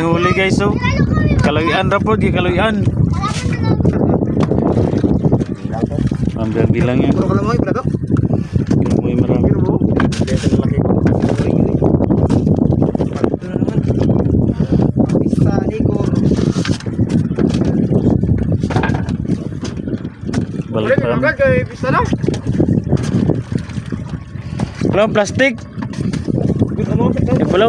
Huli guys, so kaluyan ra po, di kaluyan. Ang bilang yan. Puro kalamoy, brado. Kaluyan marami. Pero bro, dito na laki ko. Ito na naman. Pakistani ko. Balik pa kami. Kay pista na. Wala plastic. Wala.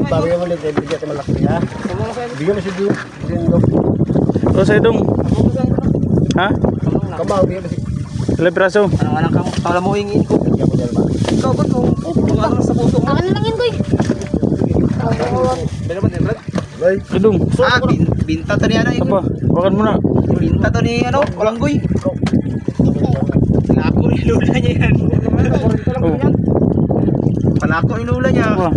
Bago yung ulit, bigyan ito malaki ha. Bigyan mo si Dindo. O sa idong. Ha? Kabaw, bigyan mo si... Ilang piraso? Anong ka mo? Kala mo hingin ko. Bigyan mo dyan ba? Ikaw ba ito? Ano sa puso mo? Ako na lang yun, Koy. Bala ba din, Brad? Idong. Ah, binta to ni ano Apa? Wakan mo na. Binta to ni ano, Walanggoy. Palako ni lula niya yan. Oh. Palako ni lula niya. Apa?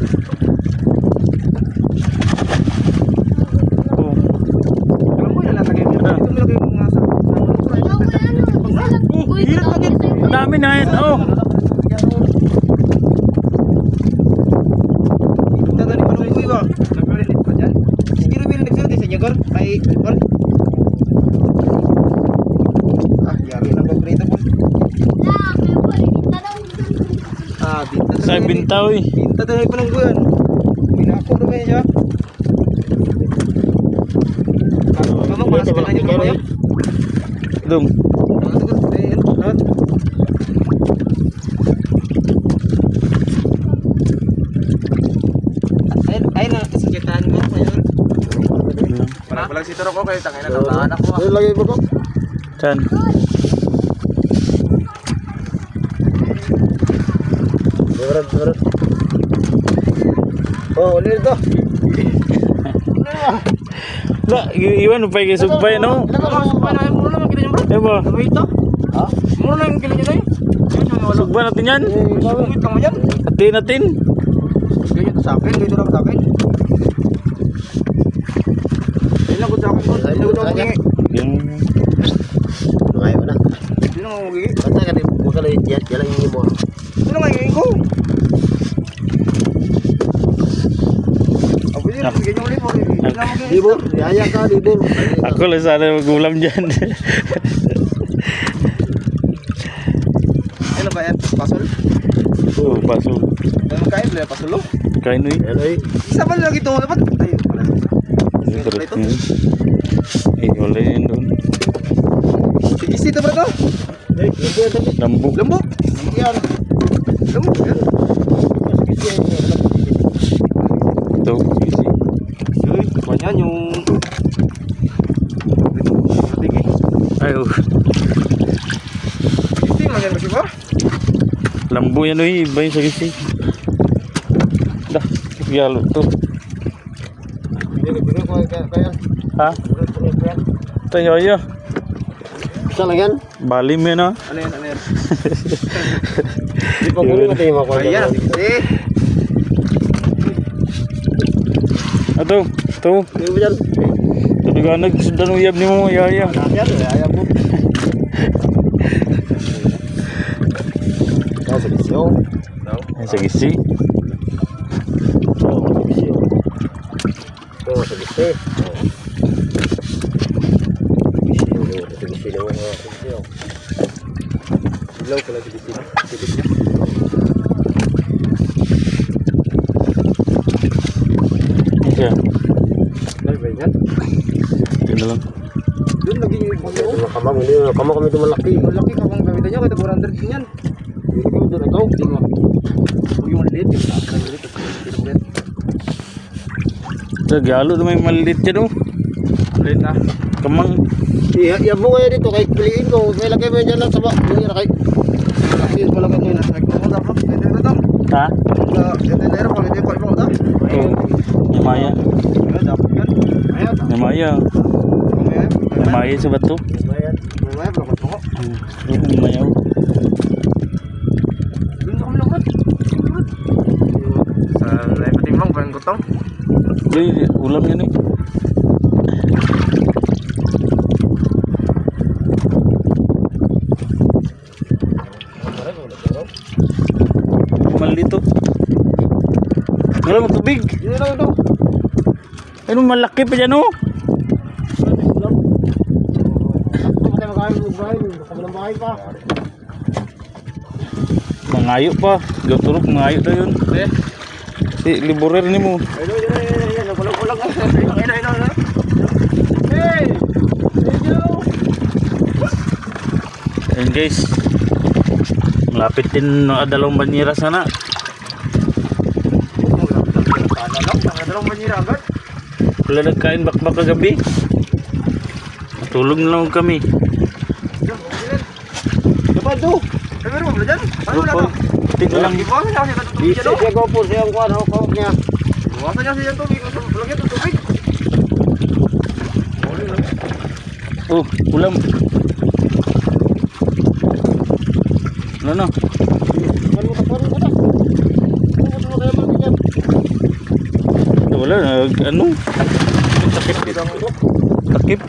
Oh. Walanggoy na lang lagay mo. Ito mo lagay mo nga sa... Koy, Ang dami na yan. Oh. Binta to ni Walanggoy ba? Nagpililit pa dyan. Sige rin nagsirit sa inyo, Gor. Ay, Gor. Ah, yari lang ba prito po? Ah, binta to Sa ni- bintaw eh. Binta to ni Walanggoy yan. Pinako rin siya. Kamang malas ka na niyo ba yan? Idong. Ay na kasi kitaan mo ngayon. Parang si Toro ko kay tangay na tataan ako. Ay lagi mo ko. Saan? Berat. Oh, ulit to. La, iwan mo pa kay sugbay no? Muna lang kilo niyo, bro. Eh ba? Ito? Ha? Muna lang kilo niyo na yun. Sugbay natin yan. Sungit lang mo yan. Atin natin. Ganyan to sa akin, dito lang sa akin. Ayun lang ko sa akin. Ayun lang ko sa akin. Yung Ayaw na. Ayun lang ako magiging. Basta ka rin, huwag ka lang yan lang yung mo. Ayun lang ngayon ko. Ako yun, bigyan yung ulit mo. Libor, yaya ka, libor. ako lang sana magulam dyan. Ano ba yan? Pasol? Oh, paso. Ano kain? Wala pasol? Kain no eh. Isa ba lang ito? Dapat? Ayun pala. Ito? Eh, wala yun doon. Sige, ito ba ito? Lambo. Lambok. Yan. Lambok yan. Ito, easy. Uy, kanyan yung... Tingin. Ay, oh. Ito yung manyan kasi ba? Lambo yan eh. Iba yung sa gisi. Dah, yalo to. Ha? Ito yoyo. Isa lang yan? Bali mo na. Ano yan? Ano yan? Di pa muli natin yung Ayan, sige. Ito, ito. Ano ba dyan? Ito ka nagsundan uyab ni mo, yaya. Ayan, ayan mo. Ito sa bisyo. Ay, sa gisi. Ito sa bisyo. Ilaw pala si bisyo. Siya. Ano ba yan? Ito na lang. Doon lagi yung kamang, hindi na kamang kami ito malaki. Malaki kamang gamitan niya, kaya 400 din yan. Hindi ko doon ikaw, hindi mo. Huwag yung maliit, yung taas na maliit. Ito, galo ito may maliit yan oh. Maliit na. Kamang. Iabo kayo dito, kahit piliin ko, may lagay mo yan lang sa bak. Hindi na kahit. Malaki yung palagay ko yun. Nagpapunta pa, hindi na ito. Ha? Hindi na ito, hindi ko ito. Ito. Namaya. Dapat yan. Ayan. Namaya. Namaya sa bato. Ayan. Ayan, dapat ko. Namaya. Doon kami lang, sa laipating lang, parang gutom. Uy, ulam yan eh. Maldito. Wala mo tubig. Yun lang ito. Ano malaki pa dyan oh. Ito tayo magkain ng bahay. Kabilang bahay pa. Mangayo pa. Gaturok mangayo daw yun. Eh. Si liburer ni mo. Ayun. Nakulang-kulang. Ayun. Hey! Thank you! Ayun guys. Malapit din mga dalawang banyera sana. Sana lang. Mga dalawang manira agad. Wala nagkain bakbak kagabi. Tulog na lang kami. Dapat to. Ay, meron mo dyan? Ano wala to? Tingnan lang. Iwasan niya kasi natutubig Bisa dyan. siya ko po siyang kuhan, hukok niya. Iwasan niya siya tubig. Walang yan tubig. Oh, ulam. Ano na? Ano mo kaparin ko na? Ano mo kaya mabigat? Wala, ano? Takip. Takip.